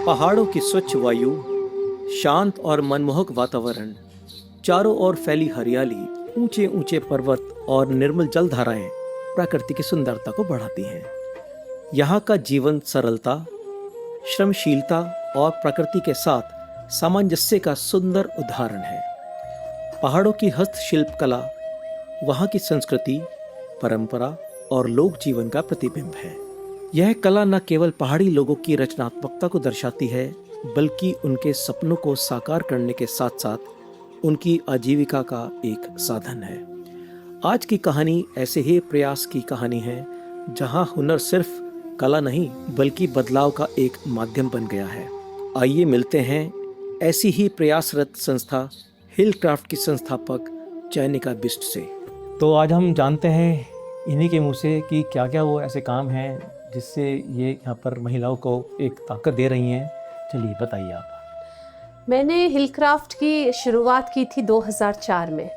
पहाड़ों की स्वच्छ वायु, शांत और मनमोहक वातावरण, चारों ओर फैली हरियाली, ऊंचे ऊंचे पर्वत और निर्मल जलधाराएं प्रकृति की सुंदरता को बढ़ाती हैं। यहाँ का जीवन सरलता, श्रमशीलता और प्रकृति के साथ सामंजस्य का सुंदर उदाहरण है। पहाड़ों की हस्तशिल्प कला वहाँ की संस्कृति, परंपरा और लोक जीवन का प्रतिबिंब है। यह कला न केवल पहाड़ी लोगों की रचनात्मकता को दर्शाती है, बल्कि उनके सपनों को साकार करने के साथ साथ उनकी आजीविका का एक साधन है। आज की कहानी ऐसे ही प्रयास की कहानी है, जहां हुनर सिर्फ कला नहीं बल्कि बदलाव का एक माध्यम बन गया है। आइए मिलते हैं ऐसी ही प्रयासरत संस्था हिलक्राफ्ट की संस्थापक चयनिका बिष्ट से। तो आज हम जानते हैं इन्हीं के मुँह से कि क्या क्या वो ऐसे काम हैं जिससे ये यहाँ पर महिलाओं को एक ताकत दे रही हैं। चलिए बताइए आप। मैंने हिलक्राफ्ट की शुरुआत की थी 2004 में,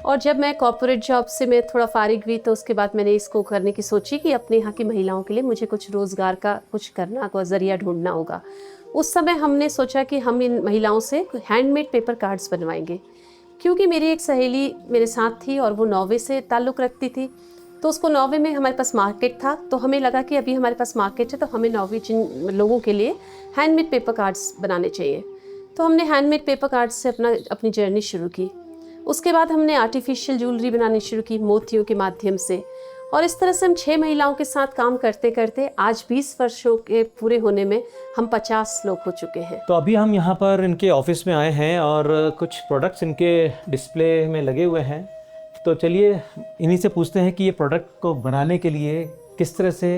और जब मैं कॉर्पोरेट जॉब से मैं थोड़ा फारिग हुई तो उसके बाद मैंने इसको करने की सोची कि अपने यहाँ की महिलाओं के लिए मुझे कुछ रोज़गार का कुछ करना को ज़रिया ढूंढना होगा। उस समय हमने सोचा कि हम इन महिलाओं से हैंडमेड पेपर कार्ड्स बनवाएंगे, क्योंकि मेरी एक सहेली मेरे साथ थी और वो नॉर्वे से ताल्लुक़ रखती थी। तो उसको नॉर्वे में हमारे पास मार्केट था, तो हमें लगा कि अभी हमारे पास मार्केट है तो हमें नॉर्वेजियन लोगों के लिए हैंडमेड पेपर कार्ड्स बनाने चाहिए। तो हमने हैंडमेड पेपर कार्ड्स से अपनी जर्नी शुरू की। उसके बाद हमने आर्टिफिशियल ज्वेलरी बनानी शुरू की मोतियों के माध्यम से, और इस तरह से हम 6 महिलाओं के साथ काम करते करते आज 20 वर्षों के पूरे होने में हम 50 लोग हो चुके हैं। तो अभी हम यहाँ पर इनके ऑफिस में आए हैं और कुछ प्रोडक्ट्स इनके डिस्प्ले में लगे हुए हैं। तो चलिए इन्हीं से पूछते हैं कि ये प्रोडक्ट को बनाने के लिए किस तरह से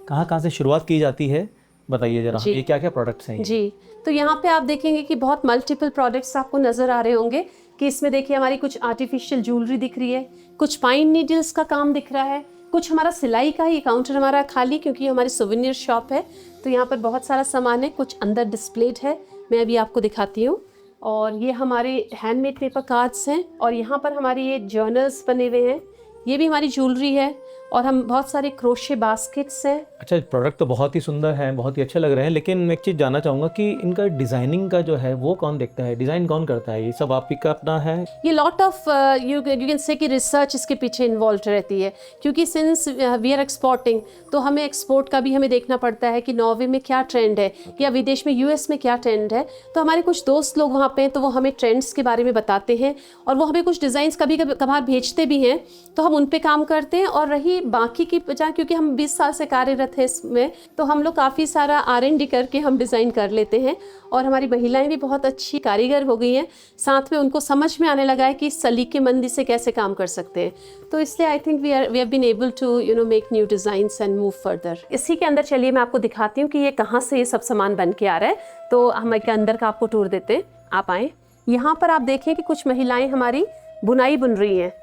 कहाँ से शुरुआत की जाती है। बताइए जरा, ये क्या क्या प्रोडक्ट्स हैं? जी, तो यहाँ पे आप देखेंगे कि बहुत मल्टीपल प्रोडक्ट्स आपको नज़र आ रहे होंगे कि इसमें देखिए हमारी कुछ आर्टिफिशियल ज्वेलरी दिख रही है, कुछ पाइन नीडल्स का काम दिख रहा है, कुछ हमारा सिलाई का ही काउंटर हमारा खाली, क्योंकि हमारी सोवेनियर शॉप है तो यहाँ पर बहुत सारा सामान है, कुछ अंदर डिस्प्लेड है, मैं अभी आपको दिखाती हूँ। और ये हमारे हैंडमेड पेपर कार्ड्स हैं, और यहाँ पर हमारी ये जर्नल्स बने हुए हैं, ये भी हमारी ज्वेलरी है, और हम बहुत सारे क्रोशे बास्केट्स हैं। अच्छा, प्रोडक्ट तो बहुत ही सुंदर है, बहुत ही अच्छे लग रहे हैं, लेकिन मैं एक चीज़ जानना चाहूँगा कि इनका डिज़ाइनिंग का जो है वो कौन देखता है, डिज़ाइन कौन करता है? ये सब आप ही का अपना है? ये lot of you can say कि रिसर्च इसके पीछे इन्वॉल्व रहती है, क्योंकि सिंस वी आर एक्सपोर्टिंग तो हमें एक्सपोर्ट का भी हमें देखना पड़ता है कि नॉर्वे में क्या ट्रेंड है या विदेश में यूएस में क्या ट्रेंड है। तो हमारे कुछ दोस्त लोग वहाँ पे हैं तो वो हमें ट्रेंड्स के बारे में बताते हैं, और वो हमें कुछ डिज़ाइंस कभी कभार भेजते भी हैं, तो हम उन पर काम करते हैं। और रही बाकी की बजाय, क्योंकि हम 20 साल से कार्यरत हैं इसमें, तो हम लोग काफ़ी सारा R&D करके हम डिज़ाइन कर लेते हैं, और हमारी महिलाएं भी बहुत अच्छी कारीगर हो गई हैं। साथ में उनको समझ में आने लगा है कि सलीकेमंदी से कैसे काम कर सकते हैं, तो इसलिए I think we have been able to make new designs and move further. इसी के अंदर चलिए मैं आपको दिखाती हूँ कि ये कहाँ से ये सब सामान बन के आ रहा है। तो हम एक अंदर का आपको टूर देते हैं, आप आएँ। यहाँ पर आप देखें कि कुछ महिलाएँ हमारी बुनाई बुन रही हैं,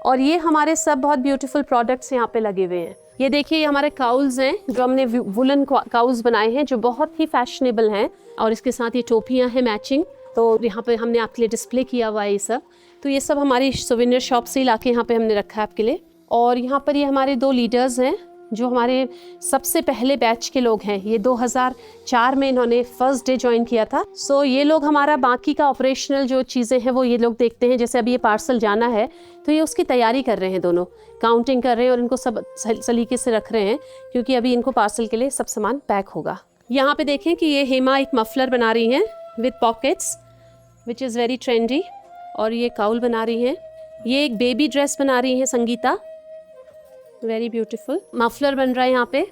और ये हमारे सब बहुत ब्यूटीफुल प्रोडक्ट्स यहाँ पे लगे हुए हैं। ये देखिए, ये हमारे काउल्स हैं जो हमने वुलन काउल्स बनाए हैं, जो बहुत ही फैशनेबल हैं, और इसके साथ ये टोपियाँ हैं मैचिंग। तो यहाँ पे हमने आपके लिए डिस्प्ले किया हुआ है ये सब। तो ये सब हमारी सोवेनियर शॉप से ही लाके यहाँ पे हमने रखा है आपके लिए। और यहाँ पर ये हमारे 2 लीडर्स हैं जो हमारे सबसे पहले बैच के लोग हैं। ये 2004 में इन्होंने फर्स्ट डे ज्वाइन किया था। सो ये लोग हमारा बाकी का ऑपरेशनल जो चीज़ें हैं वो ये लोग देखते हैं। जैसे अभी ये पार्सल जाना है तो ये उसकी तैयारी कर रहे हैं, दोनों काउंटिंग कर रहे हैं और इनको सब सलीके से रख रहे हैं, क्योंकि अभी इनको पार्सल के लिए सब सामान पैक होगा। यहाँ पे देखें कि ये हेमा एक मफलर बना रही हैं with pockets which is very trendy, और ये काउल बना रही हैं। ये एक बेबी ड्रेस बना रही हैं संगीता, वेरी ब्यूटीफुल। मफलर बन रहा है यहाँ पे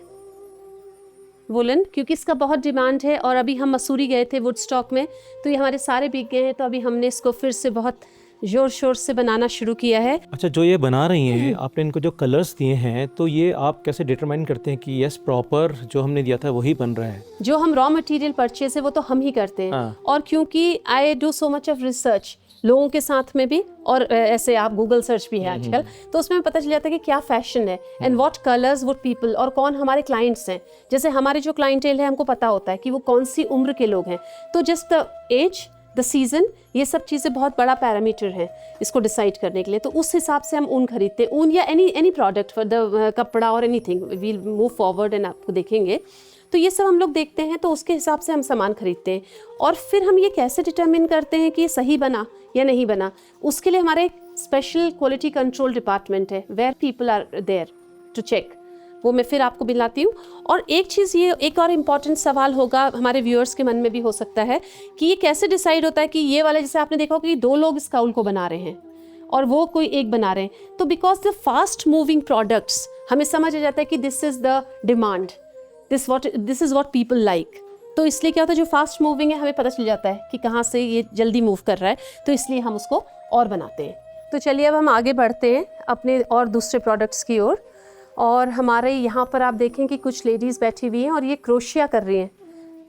वुलन, क्योंकि इसका बहुत डिमांड है। और अभी हम मसूरी गए थे वुडस्टॉक में, तो ये हमारे सारे बिक गए हैं, तो अभी हमने इसको फिर से बहुत जोर शोर से बनाना शुरू किया है। अच्छा, जो ये बना रही हैं आपने इनको जो कलर्स दिए हैं, तो ये आप कैसे डिटरमाइन करते हैं कि यस प्रॉपर जो हमने दिया था वही बन रहा है? जो हम रॉ मटेरियल परचेज है वो तो हम ही करते हैं। और क्योंकि I do so much of research लोगों के साथ में भी, और ऐसे आप गूगल सर्च भी है आजकल, तो उसमें पता चल जाता है कि क्या फैशन है and what colours would people, और कौन हमारे क्लाइंट्स हैं। जैसे हमारे जो क्लाइंटेल है हमको पता होता है कि वो कौन सी उम्र के लोग हैं, तो just the age, the season, ये सब चीज़ें बहुत बड़ा पैरामीटर है इसको डिसाइड करने के लिए। तो उस हिसाब से हम ऊन खरीदते हैं, ऊन या any product for the kapda और anything, we'll move forward and आपको देखेंगे। तो ये सब हम लोग देखते हैं, तो उसके हिसाब से हम सामान खरीदते हैं। और फिर हम ये कैसे डिटरमिन करते हैं कि ये सही बना या नहीं बना, उसके लिए हमारे स्पेशल क्वालिटी कंट्रोल डिपार्टमेंट है, where people are there to check. वो मैं फिर आपको मिलाती हूँ। और एक चीज़, ये एक और इम्पॉर्टेंट सवाल होगा हमारे व्यूअर्स के मन में भी हो सकता है कि ये कैसे डिसाइड होता है कि ये वाला, जैसे आपने देखा होगा कि 2 लोग इस काउल को बना रहे हैं और वो कोई एक बना रहे हैं, तो because the fast moving products हमें समझ आ जाता है कि this is the demand, this is what people like. तो इसलिए क्या होता है, जो फास्ट मूविंग है हमें पता चल जाता है कि कहाँ से ये जल्दी मूव कर रहा है, तो इसलिए हम उसको और बनाते हैं। तो चलिए अब हम आगे बढ़ते हैं अपने और दूसरे प्रोडक्ट्स की ओर। और हमारे यहाँ पर आप देखें कि कुछ लेडीज़ बैठी हुई हैं और ये क्रोशिया कर रही हैं।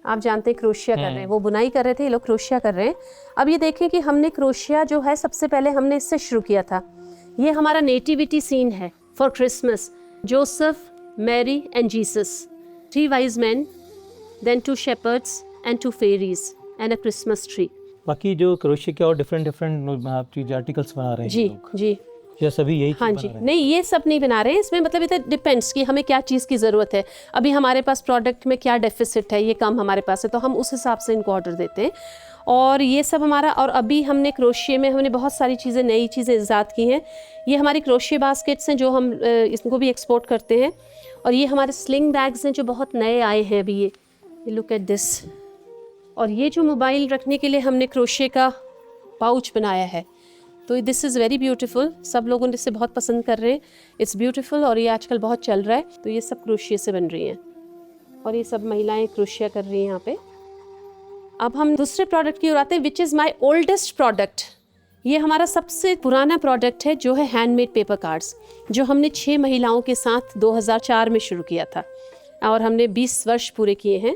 आप जानते हैं क्रोशिया कर रहे हैं, वो बुनाई कर रहे थे, ये लोग क्रोशिया कर रहे हैं। अब ये देखें कि हमने क्रोशिया जो है सबसे पहले हमने इससे शुरू किया था। ये हमारा नेटिविटी सीन है for Christmas, Joseph, Mary and Jesus, 3 wise men, then 2 shepherds and 2 fairies and a Christmas tree. बाकी जो क्रोशिया के और डिफरेंट आप चीज आर्टिकल्स बना रहे हैं जी लोग, जी या सभी यही हाँ चीज़ जी, बना रहे हैं? नहीं ये सब नहीं बना रहे हैं इसमें, मतलब इधर डिपेंड्स कि हमें क्या चीज़ की ज़रूरत है, अभी हमारे पास प्रोडक्ट में क्या डेफिसिट है, ये कम हमारे पास है, तो हम उस हिसाब से इनको ऑर्डर देते हैं। और ये सब हमारा, और अभी हमने क्रोशिया में हमने बहुत सारी चीज़ें, नई चीज़ें ईजाद की हैं। ये हमारी क्रोशिया बास्केट्स हैं जो हम इसको भी एक्सपोर्ट करते हैं। और ये हमारे स्लिंग बैग्स हैं जो बहुत नए आए हैं अभी, ये लुक एट दिस। और ये जो मोबाइल रखने के लिए हमने क्रोशिया का पाउच बनाया है, तो दिस इज़ वेरी ब्यूटीफुल, सब लोगों ने इसे बहुत पसंद कर रहे हैं, इट्स ब्यूटीफुल, और ये आजकल बहुत चल रहा है। तो ये सब क्रोशिया से बन रही हैं और ये सब महिलाएं क्रोशिया कर रही हैं यहाँ पे। अब हम दूसरे प्रोडक्ट की ओर आते हैं, which is my oldest product. ये हमारा सबसे पुराना प्रोडक्ट है जो है हैंडमेड पेपर कार्ड्स, जो हमने 6 महिलाओं के साथ 2004 में शुरू किया था और हमने 20 वर्ष पूरे किए हैं।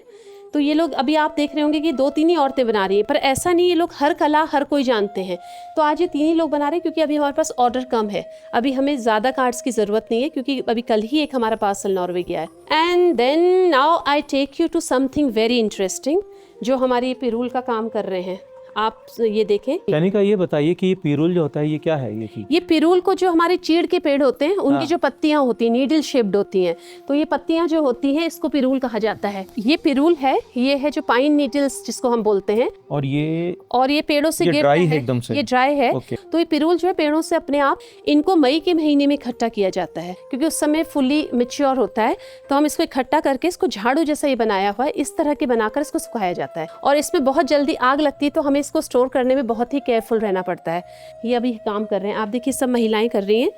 तो ये लोग, अभी आप देख रहे होंगे कि 2-3 ही औरतें बना रही हैं, पर ऐसा नहीं, ये लोग हर कला हर कोई जानते हैं। तो आज ये 3 ही लोग बना रहे हैं क्योंकि अभी हमारे पास ऑर्डर कम है, अभी हमें ज़्यादा कार्ड्स की ज़रूरत नहीं है क्योंकि अभी कल ही एक हमारा पार्सल नॉर्वे गया है। And then now I take you to something very interesting, जो हमारी ये पिरूल का काम कर रहे हैं। आप ये देखें, यानी का ये बताइए कि ये पिरूल जो होता है ये क्या है ये चीज? ये पिरूल को, जो हमारे चीड़ के पेड़ होते हैं उनकी जो पत्तियां होती हैं नीडल शेप्ड होती हैं, तो ये पत्तियां जो होती हैं इसको पिरूल कहा जाता है। ये पिरूल है, ये है जो पाइन नीडल्स जिसको हम बोलते हैं, और ये पेड़ों से ये गिरता ड्राई है है, एकदम से? ये ड्राई है। ओके। तो ये पिरूल जो है पेड़ों से अपने आप, इनको मई के महीने में इकट्ठा किया जाता है क्योंकि उस समय फुली मैच्योर होता है। तो हम इसको इकट्ठा करके इसको झाड़ू जैसा ये बनाया हुआ है, इस तरह के बनाकर इसको सुखाया जाता है। और इसमें बहुत जल्दी आग लगती है, तो हमें इसको स्टोर करने में बहुत ही केयरफुल रहना पड़ता है। ये अभी काम कर रहे हैं, आप देखिए सब महिलाएं कर रही हैं।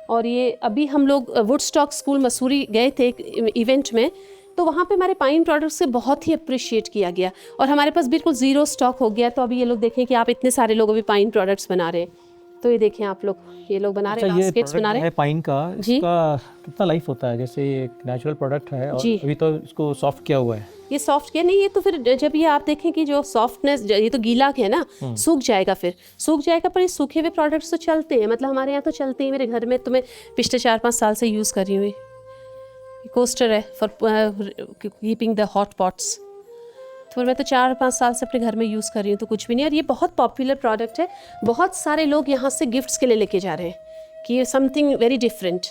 और ये अभी हम लोग वुडस्टॉक स्कूल मसूरी गए थे एक इवेंट में, तो वहाँ पे हमारे पाइन प्रोडक्ट्स से बहुत ही अप्रिशिएट किया गया और हमारे पास बिल्कुल ज़ीरो स्टॉक हो गया। तो अभी ये लोग देखें कि आप इतने सारे लोग अभी पाइन प्रोडक्ट्स बना रहे हैं। तो ये देखें आप लोग, ये लोग बना रहे हैं, ये बास्केट्स बना रहे है हैं। पाइन का, जी। इसका कितना लाइफ होता है? जैसे ये एक नेचुरल प्रोडक्ट है और जी। अभी तो इसको सॉफ्ट किया हुआ है। ये सॉफ्ट किया नहीं, ये तो फिर जब ये आप देखें कि जो सॉफ्टनेस, ये तो गीला है ना, सूख जाएगा, फिर सूख जाएगा। पर ये सूखे हुए प्रोडक्ट्स तो चलते हैं, मतलब हमारे यहाँ तो चलते हैं। मेरे घर में तो मैं पिछले 4-5 साल से यूज़ कर रही हूँ। कोस्टर है for keeping the hot pots, तो मैं तो 4-5 साल से अपने घर में यूज़ कर रही हूँ, तो कुछ भी नहीं। और ये बहुत पॉपुलर प्रोडक्ट है, बहुत सारे लोग यहाँ से गिफ्ट्स के लिए लेके जा रहे हैं कि ये समथिंग वेरी डिफरेंट।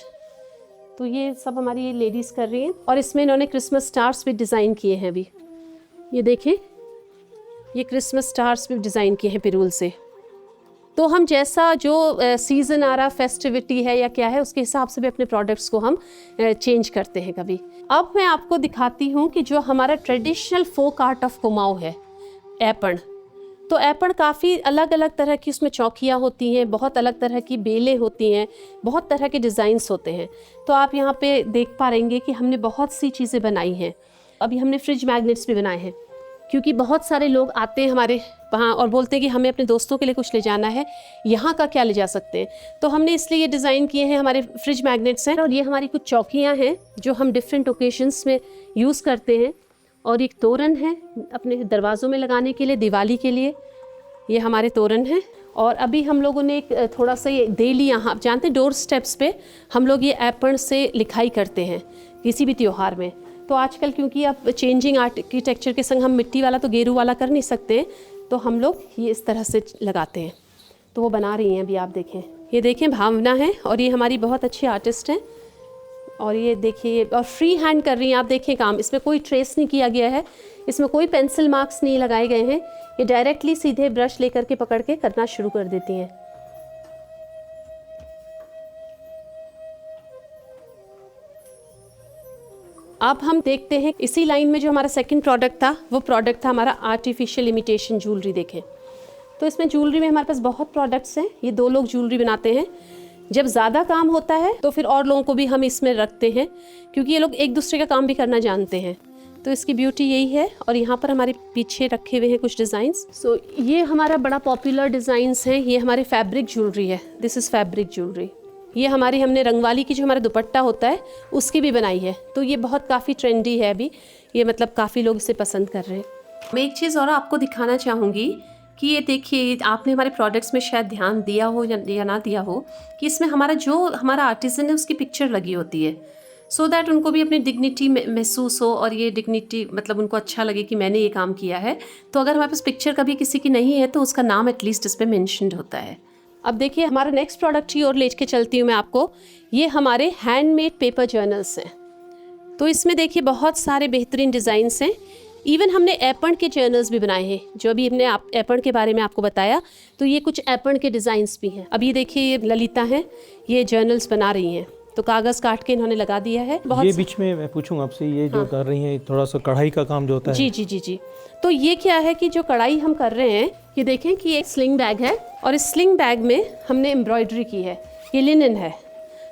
तो ये सब हमारी ये लेडीज़ कर रही हैं और इसमें इन्होंने क्रिसमस स्टार्स भी डिज़ाइन किए हैं। अभी ये देखें, ये क्रिसमस स्टार्स भी डिज़ाइन किए हैं पिरूल से। तो हम जैसा जो सीज़न आ रहा, फेस्टिविटी है या क्या है, उसके हिसाब से भी अपने प्रोडक्ट्स को हम चेंज करते हैं कभी। अब मैं आपको दिखाती हूँ कि जो हमारा traditional folk art of Kumaon है, ऐपण। तो ऐपण काफ़ी अलग अलग तरह की उसमें चौकियाँ होती हैं, बहुत अलग तरह की बेलें होती हैं, बहुत तरह के डिज़ाइंस होते हैं। तो आप यहाँ पे देख पा रहेंगे कि हमने बहुत सी चीज़ें बनाई हैं। अभी हमने फ्रिज मैग्नेट्स भी बनाए हैं क्योंकि बहुत सारे लोग आते हैं हमारे वहाँ और बोलते हैं कि हमें अपने दोस्तों के लिए कुछ ले जाना है, यहाँ का क्या ले जा सकते हैं। तो हमने इसलिए ये डिज़ाइन किए हैं, हमारे फ्रिज मैग्नेट्स हैं। और ये हमारी कुछ चौकियाँ हैं जो हम डिफरेंट ओकेजन्स में यूज़ करते हैं। और एक तोरण है अपने दरवाज़ों में लगाने के लिए, दिवाली के लिए ये हमारे तोरण हैं। और अभी हम लोगों ने एक थोड़ा सा ये डेली, यहाँ आप जानते हैं डोर स्टेप्स पे हम लोग ये ऐपण से लिखाई करते हैं किसी भी त्योहार में। तो आजकल क्योंकि अब चेंजिंग आर्किटेक्चर के संग हम मिट्टी वाला तो गेरू वाला कर नहीं सकते, तो हम लोग ये इस तरह से लगाते हैं। तो वो बना रही हैं अभी, आप देखें, ये देखें भावना है और ये हमारी बहुत अच्छी आर्टिस्ट हैं, और ये देखिए, और फ्री हैंड कर रही हैं आप, देखिए काम, इसमें कोई ट्रेस नहीं किया गया है, इसमें कोई पेंसिल मार्क्स नहीं लगाए गए हैं, ये डायरेक्टली सीधे ब्रश लेकर के पकड़ के करना शुरू कर देती हैं। अब हम देखते हैं इसी लाइन में जो हमारा सेकंड प्रोडक्ट था, वो प्रोडक्ट था हमारा आर्टिफिशियल इमिटेशन ज्वेलरी। देखें तो इसमें ज्वेलरी में हमारे पास बहुत प्रोडक्ट्स हैं। ये 2 लोग ज्वेलरी बनाते हैं। जब ज़्यादा काम होता है तो फिर और लोगों को भी हम इसमें रखते हैं, क्योंकि ये लोग एक दूसरे का काम भी करना जानते हैं। तो इसकी ब्यूटी यही है। और यहाँ पर हमारे पीछे रखे हुए हैं कुछ डिज़ाइंस। सो ये हमारा बड़ा पॉपुलर डिज़ाइंस हैं। ये हमारे फैब्रिक ज्वेलरी है, दिस इज़ फैब्रिक ज्वेलरी। ये हमारी, हमने रंगवाली की जो हमारा दुपट्टा होता है उसकी भी बनाई है। तो ये बहुत काफ़ी ट्रेंडी है अभी, ये मतलब काफ़ी लोग इसे पसंद कर रहे हैं। मैं एक चीज़ और आपको दिखाना चाहूँगी कि ये देखिए, आपने हमारे प्रोडक्ट्स में शायद ध्यान दिया हो या ना दिया हो कि इसमें हमारा आर्टिसन है उसकी पिक्चर लगी होती है, सो दैट उनको भी अपनी डिग्निटी महसूस हो, और ये डिग्निटी मतलब उनको अच्छा लगे कि मैंने ये काम किया है। तो अगर हमारे पास पिक्चर कभी किसी की नहीं है तो उसका नाम एटलीस्ट इस पर मैंशनड होता है। अब देखिए, हमारा नेक्स्ट प्रोडक्ट की ओर ले के चलती हूँ मैं आपको। ये हमारे हैंडमेड पेपर जर्नल्स हैं। तो इसमें देखिए बहुत सारे बेहतरीन डिज़ाइंस हैं। इवन हमने एपन के जर्नल्स भी बनाए हैं, जो अभी हमने एपन के बारे में आपको बताया। तो ये कुछ एपन के डिज़ाइंस भी हैं। अब ये देखिए, ये ललिता हैं, ये जर्नल्स बना रही हैं। तो कागज़ काट के इन्होंने लगा दिया है। ये बीच में मैं पूछूंगा आपसे, ये जो कर रही हैं थोड़ा सा कढ़ाई का काम जो होता है। जी जी जी जी। तो ये क्या है कि जो कढ़ाई हम कर रहे हैं, ये देखें कि एक स्लिंग बैग है, और इस स्लिंग बैग में हमने एम्ब्रॉयडरी की है। ये लिनन है।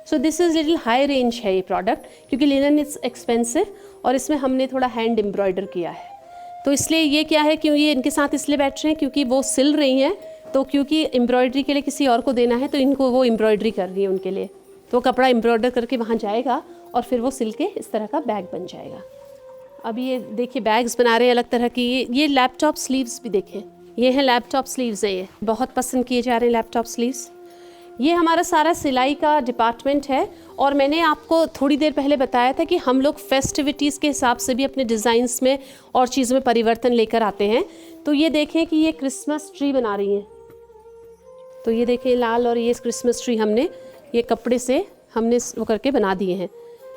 So this is little high range है ये प्रोडक्ट, क्योंकि लिनन इज़ एक्सपेंसिव, और इसमें हमने थोड़ा हैंड एम्ब्रॉयडर किया है। तो इसलिए ये क्या है कि ये इनके साथ इसलिए बैठ रहे हैं क्योंकि वो सिल रही हैं। तो क्योंकि एम्ब्रॉयडरी के लिए किसी और को देना है, तो इनको वो एम्ब्रॉयडरी कर रही है उनके लिए। तो कपड़ा एम्ब्रॉयडर करके वहाँ जाएगा, और फिर वो सिल के इस तरह का बैग बन जाएगा। अब ये देखिए, बैग्स बना रहे हैं अलग तरह की। ये लैपटॉप स्लीव्स भी देखें, ये हैं लैपटॉप स्लीव्स हैं। ये बहुत पसंद किए जा रहे हैं लैपटॉप स्लीव्स। ये हमारा सारा सिलाई का डिपार्टमेंट है। और मैंने आपको थोड़ी देर पहले बताया था कि हम लोग फेस्टिविटीज़ के हिसाब से भी अपने डिज़ाइंस में और चीज़ों में परिवर्तन लेकर आते हैं। तो ये देखें कि ये क्रिसमस ट्री बना रही हैं। तो ये देखें, लाल और ये क्रिसमस ट्री हमने ये कपड़े से हमने वो करके बना दिए हैं।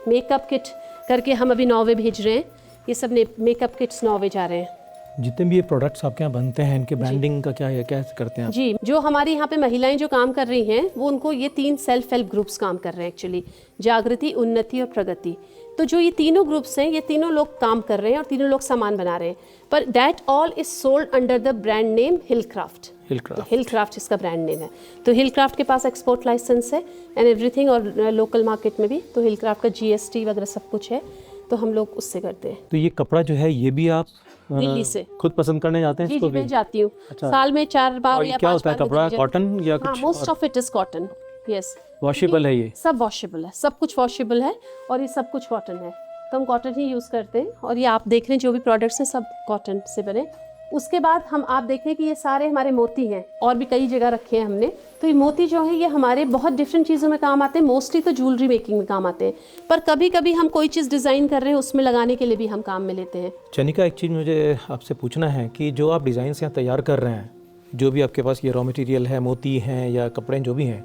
मेकअप किट करके हम अभी नॉर्वे भेज रहे हैं। ये सब मेकअप किट्स नॉर्वे जा रहे हैं। जितने भी ये प्रोडक्ट्स आपके यहाँ बनते हैं, इनके ब्रांडिंग का क्या है, कैसे करते हैं आप? जी, जो हमारी यहाँ पे महिलाएं जो काम कर रही हैं, वो उनको ये 3 सेल्फ हेल्प ग्रुप्स काम कर रहे हैं एक्चुअली, जागृति, उन्नति और प्रगति। तो जो ये तीनों ग्रुप्स हैं, ये तीनों लोग काम कर रहे हैं और तीनों लोग सामान बना रहे हैं। पर that all is sold under the brand name Hillcraft. Hillcraft इसका ब्रांड नेम है। तो हिलक्राफ्ट के पास एक्सपोर्ट लाइसेंस है एंड एवरीथिंग, और लोकल मार्केट में भी। तो हिलक्राफ्ट का GST वगैरह सब कुछ है। तो हम लोग उससे करते हैं। तो ये कपड़ा जो है, ये भी आप दिल्ली से खुद पसंद करने जाते हैं? जी इसको जी, भी मैं जाती हूँ। अच्छा। साल में 4 बार या 5 बार। क्या होता है कपड़ा, कॉटन या हाँ, कुछ? Most of it is cotton. Yes, washable है ये? सब वॉशेबल है, सब कुछ वॉशेबल है, और ये सब कुछ कॉटन है। तो हम कॉटन ही यूज़ करते हैं। और ये आप देख रहे हैं जो भी प्रोडक्ट्स हैं सब कॉटन से बने। उसके बाद आप देखें कि ये सारे हमारे मोती हैं, और भी कई जगह रखे हैं हमने। तो ये मोती जो है, ये हमारे बहुत डिफरेंट चीज़ों में काम आते हैं। मोस्टली तो ज्वेलरी मेकिंग में काम आते हैं, पर कभी कभी हम कोई चीज़ डिज़ाइन कर रहे हैं, उसमें लगाने के लिए भी हम काम में लेते हैं। चनिका, एक चीज़ मुझे आपसे पूछना है कि जो आप डिज़ाइन यहाँ तैयार कर रहे हैं, जो भी आपके पास ये रॉ मटेरियल है, मोती हैं या कपड़े जो भी हैं,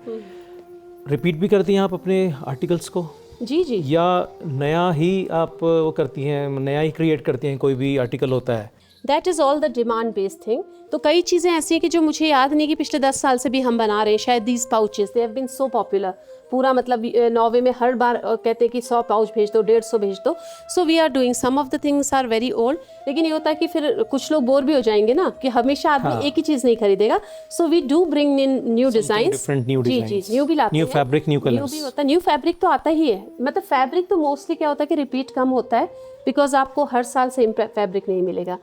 रिपीट भी करती हैं आप अपने आर्टिकल्स को? जी जी। या नया ही आप वो करती हैं, नया ही क्रिएट करती हैं, कोई भी आर्टिकल होता है? That is all the demand based thing. तो कई चीज़ें ऐसी हैं कि जो मुझे याद नहीं कि पिछले 10 साल से भी हम बना रहे हैं। शायद these pouches they have been so popular. पूरा मतलब नॉर्वे में हर बार कहते हैं कि 100 पाउच भेज दो, 150 भेज दो। So we are doing, some of the things are very old. लेकिन ये होता है कि फिर कुछ लोग बोर भी हो जाएंगे ना, कि हमेशा आदमी एक ही चीज़ नहीं खरीदेगा। So we do bring in new designs. जी जी, न्यू भी लाते हैं, new fabric, new colours. New भी होता है, न्यू फैब्रिक तो आता ही है। मतलब फैब्रिक तो मोस्टली क्या होता है कि रिपीट कम होता है, बिकॉज आपको हर साल सेम फैब्रिक नहीं मिलेगा।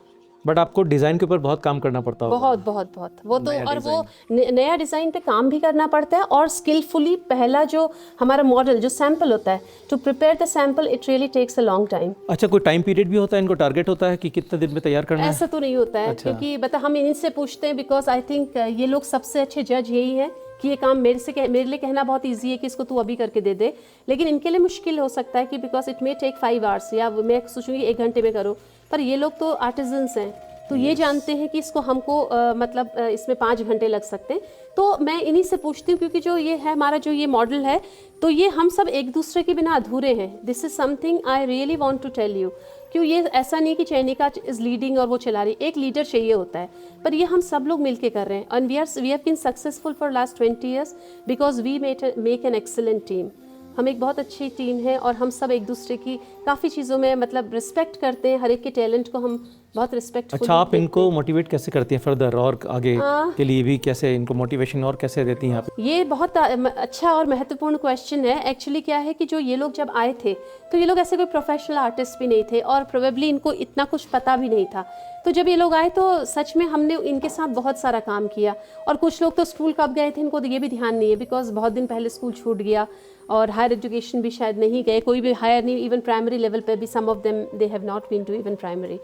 बट आपको डिज़ाइन के ऊपर बहुत काम करना पड़ता होगा। बहुत बहुत बहुत, वो तो, और वो नया डिज़ाइन पे काम भी करना पड़ता है। और स्किलफुली पहला जो हमारा मॉडल, जो सैंपल होता है, to prepare the sample, it really takes a long time. अच्छा, कोई टाइम पीरियड भी होता है, इनको टारगेट होता है कि कितने दिन में तैयार करना है? ऐसा तो नहीं होता है। अच्छा। क्योंकि बता, हम इनसे पूछते हैं, बिकॉज आई थिंक ये लोग सबसे अच्छे जज यही है कि ये काम मेरे लिए कहना बहुत ईजी है कि इसको तू अभी करके दे दे, लेकिन इनके लिए मुश्किल हो सकता है कि because it may take 5 hours, या मैं सोचूंगी 1 घंटे में करो। पर ये लोग तो आर्टिजन्स हैं, तो ये जानते हैं कि इसको हमको इसमें 5 घंटे लग सकते हैं। तो मैं इन्हीं से पूछती हूँ, क्योंकि जो ये है हमारा जो ये मॉडल है, तो ये हम सब एक दूसरे के बिना अधूरे हैं। This is something I really want to tell you, क्यों ये ऐसा नहीं कि चैनिका इज़ लीडिंग और वो चला रही, एक लीडर चाहिए होता है, पर ये हम सब लोग मिलके कर रहे हैं। And we have been successful for last 20 years because we make an excellent team. हम एक बहुत अच्छी टीम है और हम सब एक दूसरे की काफ़ी चीज़ों में रिस्पेक्ट करते हैं, हर एक के टैलेंट को हम बहुत रिस्पेक्ट। अच्छा, आप इनको मोटिवेट कैसे करती हैं फर्दर और आगे के लिए भी, कैसे इनको मोटिवेशन और कैसे देती हैं आप? ये बहुत अच्छा और महत्वपूर्ण क्वेश्चन है। एक्चुअली क्या है कि जो ये लोग जब आए थे तो ये लोग ऐसे कोई प्रोफेशनल आर्टिस्ट भी नहीं थे और प्रोबेबली इनको इतना कुछ पता भी नहीं था। तो जब ये लोग आए तो सच में हमने इनके साथ बहुत सारा काम किया। और कुछ लोग तो स्कूल कब गए थे इनको तो ये भी ध्यान नहीं है, बिकॉज बहुत दिन पहले स्कूल छूट गया और हायर एजुकेशन भी शायद नहीं गए, कोई भी हायर नहीं, इवन प्राइमरी लेवल पे भी some of them they have not been to even primary.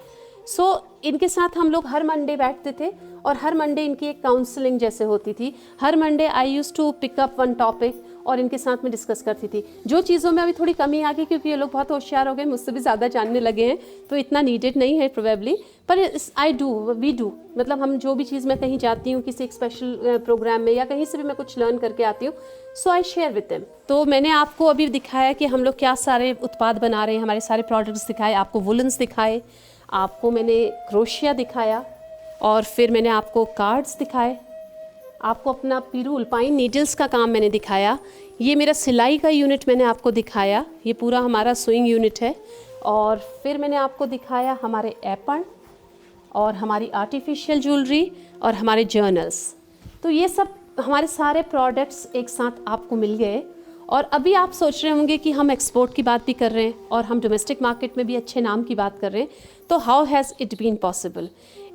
So इनके साथ हम लोग हर मंडे बैठते थे और हर मंडे इनकी एक काउंसलिंग जैसे होती थी। हर Monday I use to pick up one topic और इनके साथ में डिस्कस करती थी। जो चीज़ों में अभी थोड़ी कमी आ गई क्योंकि ये लोग बहुत होशियार हो गए, मुझसे भी ज़्यादा जानने लगे हैं, तो इतना नीडेड नहीं है प्रोबेबली, पर वी डू। मतलब हम जो भी चीज़ मैं कहीं जाती हूँ किसी एक स्पेशल प्रोग्राम में या कहीं से भी मैं कुछ लर्न करके आती हूँ, सो आई शेयर विद देम। तो मैंने आपको अभी दिखाया कि हम लोग क्या सारे उत्पाद बना रहे हैं, हमारे सारे प्रोडक्ट्स दिखाए, आपको वुलन्स दिखाए, आपको मैंने क्रोशिया दिखाया और फिर मैंने आपको कार्ड्स दिखाए, आपको अपना पिरूल पाइन नीडल्स का काम मैंने दिखाया, ये मेरा सिलाई का यूनिट मैंने आपको दिखाया, ये पूरा हमारा स्विंग यूनिट है, और फिर मैंने आपको दिखाया हमारे एपन और हमारी आर्टिफिशियल ज्वेलरी और हमारे जर्नल्स। तो ये सब हमारे सारे प्रोडक्ट्स एक साथ आपको मिल गए। और अभी आप सोच रहे होंगे कि हम एक्सपोर्ट की बात भी कर रहे हैं और हम डोमेस्टिक मार्केट में भी अच्छे नाम की बात कर रहे हैं, तो how has it been possible?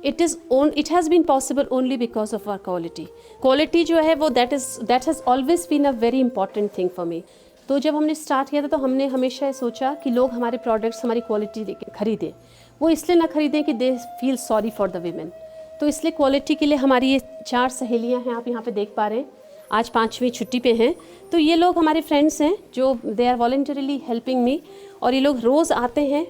It has been possible only because of our quality. Quality जो है वो that has always been a very important thing for me. तो जब हमने स्टार्ट किया था तो हमने हमेशा ये सोचा कि लोग हमारे प्रोडक्ट्स हमारी क्वालिटी खरीदें। वो इसलिए ना खरीदें कि they feel sorry for the women, तो इसलिए क्वालिटी के लिए हमारी ये 4 सहेलियाँ हैं, आप यहाँ पे देख पा रहे हैं, आज 5वीं छुट्टी पे हैं। तो ये लोग हमारे फ्रेंड्स हैं जो they are voluntarily helping me, और ये लोग रोज़ आते हैं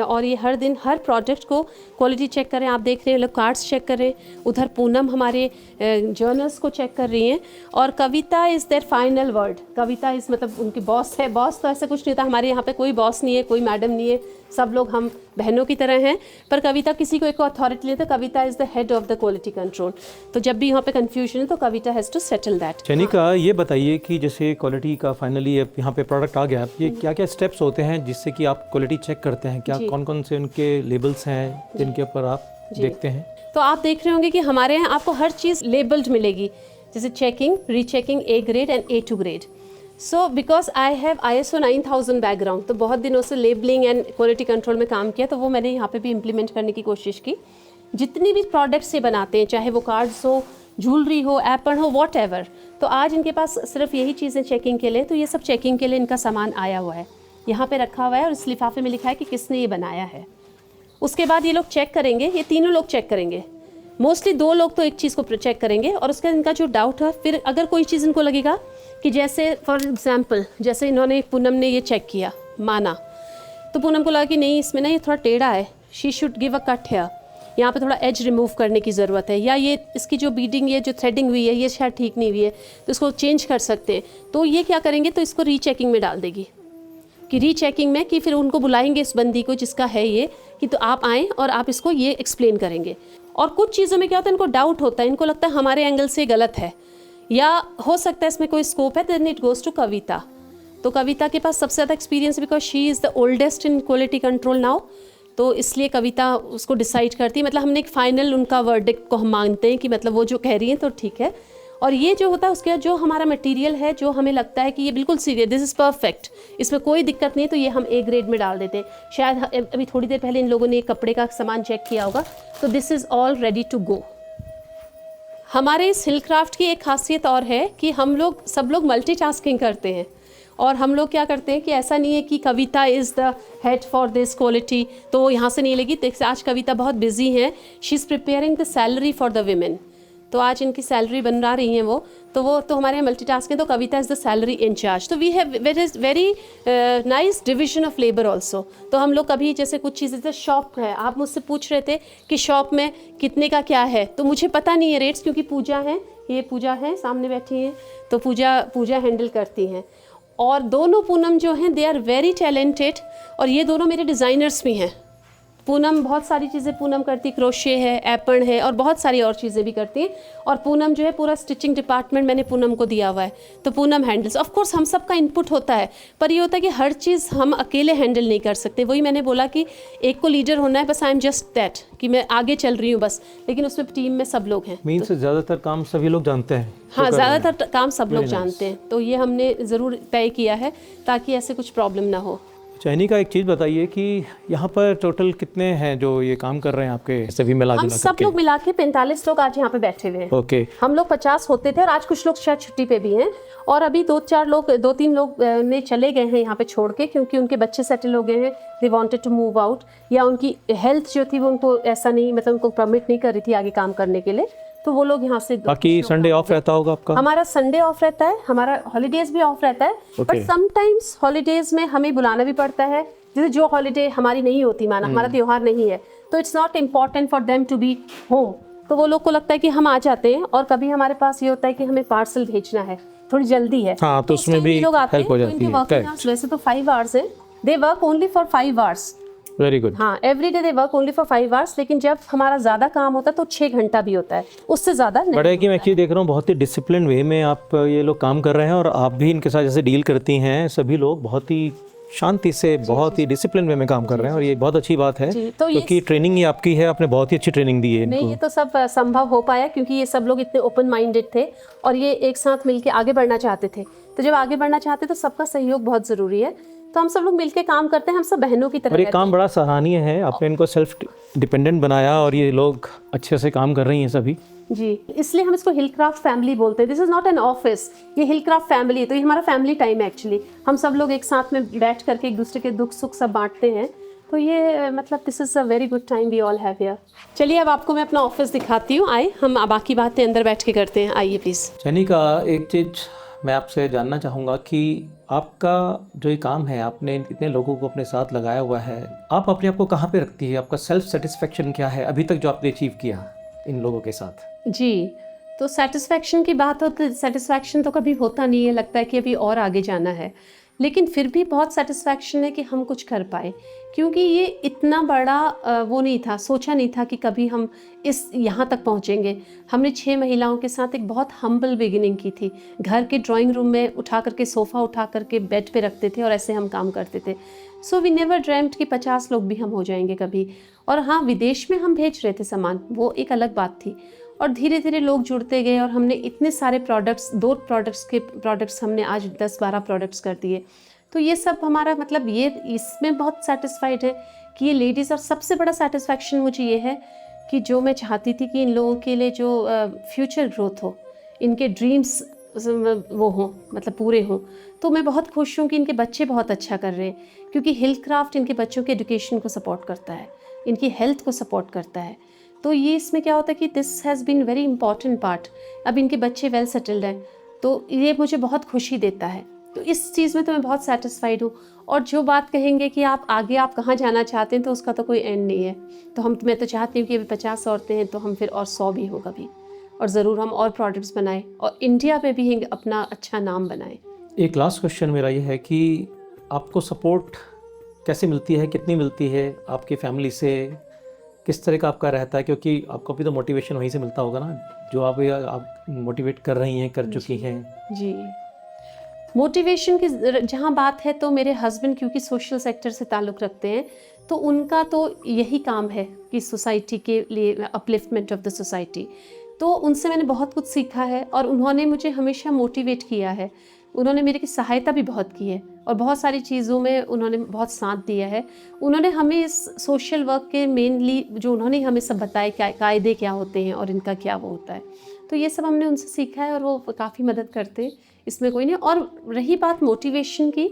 और ये हर दिन हर प्रोडक्ट को क्वालिटी चेक करें। आप देख रहे हैं लोग कार्ड्स चेक कर रहे हैं, उधर पूनम हमारे जर्नल्स को चेक कर रही हैं, और Kavita is their final word. Kavita is मतलब उनकी बॉस है। बॉस तो ऐसा कुछ नहीं होता, हमारे यहाँ पे कोई बॉस नहीं है, कोई मैडम नहीं है, सब लोग हम बहनों की तरह हैं, पर कविता किसी को एक अथॉरिटी लेते, Kavita is the head of the quality control. तो जब भी यहाँ पे कन्फ्यूजन है तो Kavita has to settle that. Chainika, ये बताइए कि जैसे क्वालिटी का फाइनली यहाँ पे प्रोडक्ट आ गया, ये क्या क्या स्टेप्स होते हैं जिससे कि आप क्वालिटी चेक करते हैं? क्या कौन कौन से उनके लेबल्स हैं जिनके ऊपर आप देखते हैं? तो आप देख रहे होंगे कि हमारे यहाँ आपको हर चीज़ लेबल्ड मिलेगी, जैसे checking, rechecking, A grade and A2 grade. So because I have ISO 9000 background, तो बहुत दिनों से लेबलिंग एंड क्वालिटी कंट्रोल में काम किया, तो वो मैंने यहाँ पे भी इम्प्लीमेंट करने की कोशिश की। जितनी भी प्रोडक्ट्स ये बनाते हैं, चाहे वो कार्ड्स हो, ज्वेलरी हो, एपन हो, वॉट एवर, तो आज इनके पास सिर्फ यही चीज़ें चेकिंग के लिए, तो ये सब चेकिंग के लिए इनका सामान आया हुआ है, यहाँ पे रखा हुआ है, और इस लिफाफे में लिखा है कि किसने ये बनाया है। उसके बाद ये लोग चेक करेंगे, ये तीनों लोग चेक करेंगे, मोस्टली 2 लोग तो एक चीज़ को चेक करेंगे, और उसका इनका जो डाउट है, फिर अगर कोई चीज़ इनको लगेगा कि जैसे फॉर एग्जांपल जैसे इन्होंने पूनम ने ये चेक किया, माना, तो पूनम को लगा कि नहीं इसमें ना ये थोड़ा टेढ़ा है, she should give a cut hair, यहाँ पे थोड़ा एज रिमूव करने की ज़रूरत है, या ये इसकी जो बीडिंग, ये जो थ्रेडिंग हुई है ये शायद ठीक नहीं हुई है, तो इसको चेंज कर सकते हैं। तो ये क्या करेंगे, तो इसको रीचेकिंग में डाल देगी, कि रीचेकिंग में, कि फिर उनको बुलाएंगे इस बंदी को जिसका है ये, कि तो आप आएँ और आप इसको ये एक्सप्लेन करेंगे। और कुछ चीज़ों में क्या होता है, इनको डाउट होता है, इनको लगता है हमारे एंगल से गलत है, या हो सकता है इसमें कोई स्कोप है, देन इट गोज़ टू कविता। तो कविता के पास सबसे ज़्यादा experience, because she is the oldest in quality control now, तो इसलिए कविता उसको डिसाइड करती है। मतलब हमने एक फ़ाइनल उनका वर्डिक्ट को हम मानते हैं कि मतलब वो जो कह रही हैं तो ठीक है। और ये जो होता है उसके बाद जो हमारा मटेरियल है, जो हमें लगता है कि ये बिल्कुल सीरियस, दिस इज़ परफेक्ट, इसमें कोई दिक्कत नहीं, तो ये हम A ग्रेड में डाल देते हैं। शायद अभी थोड़ी देर पहले इन लोगों ने कपड़े का सामान चेक किया होगा, तो this is all ready to go. हमारे इस हिल क्राफ्ट की एक खासियत और है कि हम लोग सब लोग मल्टीटास्किंग करते हैं, और हम लोग क्या करते हैं कि ऐसा नहीं है कि Kavita is the head for this quality, तो यहाँ से नहीं लेगी। आज कविता बहुत बिजी है, she is preparing the salary for the women, तो आज इनकी सैलरी बना रही हैं वो तो हमारे यहाँ मल्टीटास्किंग, तो Kavita is the salary incharge. तो we have very nice division of labour also. तो हम लोग कभी जैसे कुछ चीज़ें, जैसे शॉप है, आप मुझसे पूछ रहे थे कि शॉप में कितने का क्या है, तो मुझे पता नहीं है रेट्स, क्योंकि पूजा है, ये पूजा है सामने बैठी हैं, तो पूजा हैंडल करती हैं। और दोनों पूनम जो हैं दे आर वेरी टैलेंटेड, और ये दोनों मेरे डिज़ाइनर्स भी हैं। पूनम बहुत सारी चीज़ें पूनम करती, क्रोशे है, एपन है, और बहुत सारी और चीज़ें भी करती हैं। और पूनम जो है पूरा स्टिचिंग डिपार्टमेंट मैंने पूनम को दिया हुआ है, तो पूनम हैंडल्स। ऑफ कोर्स हम सबका इनपुट होता है, पर ये होता है कि हर चीज़ हम अकेले हैंडल नहीं कर सकते। वही मैंने बोला कि एक को लीडर होना है, बस आई एम जस्ट दैट, कि मैं आगे चल रही हूँ बस, लेकिन उसमें टीम में सब लोग हैं। मीन्स ज़्यादातर काम सभी लोग जानते हैं। हाँ, ज़्यादातर काम सब लोग जानते हैं, तो ये हमने ज़रूर तय किया है ताकि ऐसे कुछ प्रॉब्लम ना हो। चैनी का एक चीज़ बताइए कि यहाँ पर टोटल कितने हैं जो ये काम कर रहे हैं आपके सभी मिला हम जुला सब करके? लोग मिला के 45 लोग आज यहाँ पे बैठे हुए हैं। ओके। हम लोग 50 होते थे, और आज कुछ लोग शायद छुट्टी पे भी हैं, और अभी 2-3 लोग ने चले गए हैं यहाँ पे छोड़ के, क्योंकि उनके बच्चे सेटल हो गए हैं, they wanted to move out, या उनकी हेल्थ जो थी वो उनको ऐसा नहीं, मतलब उनको परमिट नहीं कर रही थी आगे काम करने के लिए, तो वो लोग यहाँ से। बाकी संडे ऑफ रहता होगा आपका? हमारा संडे ऑफ रहता है, हमारा हॉलीडेज भी ऑफ रहता है, बट समटाइम्स हॉलीडेज में हमें बुलाना भी पड़ता है। जैसे जो हॉलीडे हमारी नहीं होती, माना हमारा त्यौहार नहीं है, तो it's not important for them to be home, तो वो लोग को लगता है कि हम आ जाते हैं। और कभी हमारे पास ये होता है कि हमें पार्सल भेजना है, थोड़ी जल्दी है, हाँ, तो उसमें भी लोग आते हेल्प हो हैं। जाती है। वैसे तो 5 आवर्स है, they work only for 5 hours. Very good. हाँ, every day they work only for 5 hours, लेकिन जब हमारा ज़्यादा काम होता है तो 6 घंटा भी होता है, उससे ज़्यादा नहीं। बड़ा है कि मैं एक्चुअली देख रहा हूँ बहुत ही डिसिप्लिन वे में आप ये लोग काम कर रहे हैं, और आप भी इनके साथ जैसे डील करती हैं, सभी लोग बहुत ही शांति से, बहुत ही डिसिप्लिन वे में काम कर रहे हैं, और ये बहुत अच्छी बात है, तो क्योंकि ट्रेनिंग ही आपकी है, आपने बहुत ही अच्छी ट्रेनिंग दी है इनको। नहीं, ये तो सब संभव हो पाया क्योंकि ये सब लोग इतने ओपन माइंडेड थे, और ये एक साथ मिलके आगे बढ़ना चाहते थे। तो जब आगे बढ़ना चाहते तो सबका सहयोग बहुत ज़रूरी है, तो हम सब लोग मिलके काम करते हैं, हम सब बहनों की तरह। और ये काम बड़ा सराहनीय है, आपने इनको सेल्फ डिपेंडेंट बनाया, और ये लोग अच्छे से काम कर रही हैं सभी जी। इसलिए हम इसको हिलक्राफ्ट फैमिली बोलते हैं। This is not an office, ये हिलक्राफ्ट फैमिली है, तो ये हमारा फैमिली टाइम है एक्चुअली। हम सब लोग एक साथ में बैठ करके एक दूसरे के दुख सुख सब बांटते हैं, तो ये मतलब this is a very good time we all have here. चलिए अब आपको मैं अपना ऑफिस दिखाती हूँ, आए हम बाकी बातें अंदर बैठ के करते हैं, आइए प्लीज़। चैनी का एक चीज़ मैं आपसे जानना चाहूँगा कि आपका जो ये काम है, आपने इतने लोगों को अपने साथ लगाया हुआ है, आप अपने आप को कहाँ पे रखती है? आपका सेल्फ सेटिस्फेक्शन क्या है अभी तक जो आपने अचीव किया इन लोगों के साथ? जी, तो सेटिस्फेक्शन की बात हो तो सेटिस्फेक्शन तो कभी होता नहीं है, लगता है कि अभी और आगे जाना है, लेकिन फिर भी बहुत सेटिस्फेक्शन है कि हम कुछ कर पाए, क्योंकि ये इतना बड़ा वो नहीं था, सोचा नहीं था कि कभी हम इस यहाँ तक पहुँचेंगे। हमने 6 महिलाओं के साथ एक बहुत हम्बल बिगिनिंग की थी, घर के ड्राइंग रूम में उठा करके, सोफ़ा उठा करके बेड पे रखते थे और ऐसे हम काम करते थे। सो वी नेवर ड्रीम्ड कि 50 लोग भी हम हो जाएंगे कभी। और हाँ, विदेश में हम भेज रहे थे सामान, वो एक अलग बात थी, और धीरे धीरे लोग जुड़ते गए, और हमने इतने सारे प्रोडक्ट्स, 2 प्रोडक्ट्स हमने आज 10-12 प्रोडक्ट्स कर दिए। तो ये सब हमारा मतलब ये इसमें बहुत सेटिस्फाइड है कि ये लेडीज़। और सबसे बड़ा सेटिस्फैक्शन मुझे ये है कि जो मैं चाहती थी कि इन लोगों के लिए जो फ्यूचर ग्रोथ हो, इनके ड्रीम्स वो हों, मतलब पूरे हों, तो मैं बहुत खुश हूँ कि इनके बच्चे बहुत अच्छा कर रहे हैं, क्योंकि हिलक्राफ्ट इनके बच्चों के एजुकेशन को सपोर्ट करता है, इनकी हेल्थ को सपोर्ट करता है। तो ये इसमें क्या होता है कि this has been very important part. अब इनके बच्चे वेल सेटल्ड हैं, तो ये मुझे बहुत खुशी देता है। तो इस चीज़ में तो मैं बहुत सेटिस्फाइड हूँ। और जो बात कहेंगे कि आप आगे आप कहाँ जाना चाहते हैं, तो उसका तो कोई एंड नहीं है। तो मैं तो चाहती हूँ कि अभी 50 औरतें हैं, तो हम फिर और 100 भी हो कभी, और ज़रूर हम और प्रोडक्ट्स बनाएं, और इंडिया में भी अपना अच्छा नाम बनाएं। एक लास्ट क्वेश्चन मेरा ये है कि आपको सपोर्ट कैसे मिलती है, कितनी मिलती है आपकी फैमिली से, किस तरह का आपका रहता है? क्योंकि आपको भी तो मोटिवेशन वहीं से मिलता होगा ना, जो आप मोटिवेट कर रही हैं, कर चुकी हैं। जी, मोटिवेशन की जहाँ बात है, तो मेरे हस्बैंड क्योंकि सोशल सेक्टर से ताल्लुक़ रखते हैं, तो उनका तो यही काम है कि सोसाइटी के लिए अपलिफ्टमेंट ऑफ द सोसाइटी। तो उनसे मैंने बहुत कुछ सीखा है, और उन्होंने मुझे हमेशा मोटिवेट किया है। उन्होंने मेरी सहायता भी बहुत की है, और बहुत सारी चीज़ों में उन्होंने बहुत साथ दिया है। उन्होंने हमें इस सोशल वर्क के मेनली जो उन्होंने हमें सब बताए क्या कायदे क्या होते हैं और इनका क्या वो होता है, तो ये सब हमने उनसे सीखा है, और वो काफ़ी मदद करते हैं, इसमें कोई नहीं। और रही बात मोटिवेशन की,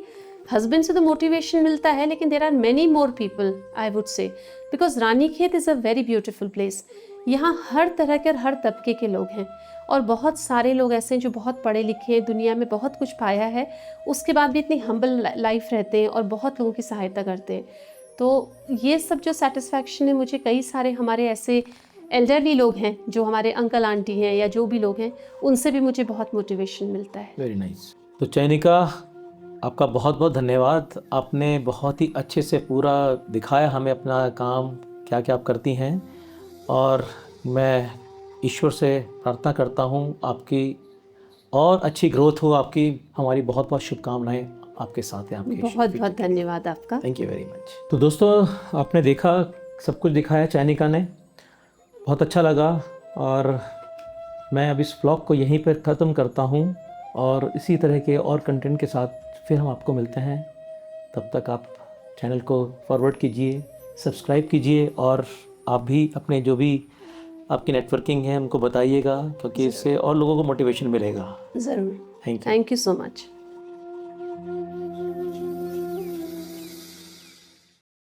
हस्बैंड से तो मोटिवेशन मिलता है, लेकिन there are many more people I would say, because Ranikhet is a very beautiful place. यहाँ हर तरह के और हर तबके के लोग हैं, और बहुत सारे लोग ऐसे हैं जो बहुत पढ़े लिखे हैं, दुनिया में बहुत कुछ पाया है, उसके बाद भी इतनी हम्बल लाइफ रहते हैं और बहुत लोगों की सहायता करते हैं। तो ये सब जो सेटिस्फैक्शन है, मुझे कई सारे हमारे ऐसे एल्डरली लोग हैं जो हमारे अंकल आंटी हैं या जो भी लोग हैं, उनसे भी मुझे बहुत मोटिवेशन मिलता है। Very nice. तो चयनिका, आपका बहुत बहुत धन्यवाद। आपने बहुत ही अच्छे से पूरा दिखाया हमें अपना काम, क्या क्या आप करती हैं, और मैं ईश्वर से प्रार्थना करता हूँ आपकी और अच्छी ग्रोथ हो आपकी। हमारी बहुत बहुत शुभकामनाएं आपके साथ हैं। आपके बहुत बहुत धन्यवाद आपका। Thank you very much. तो दोस्तों, आपने देखा, सब कुछ दिखाया चयनिका ने, बहुत अच्छा लगा, और मैं अब इस व्लॉग को यहीं पर ख़त्म करता हूँ, और इसी तरह के और कंटेंट के साथ फिर हम आपको मिलते हैं। तब तक आप चैनल को फॉरवर्ड कीजिए, सब्सक्राइब कीजिए, और आप भी अपने जो भी आपकी नेटवर्किंग है उनको बताइएगा, क्योंकि इससे और लोगों को मोटिवेशन मिलेगा। ज़रूर। Thank you. Thank you so much.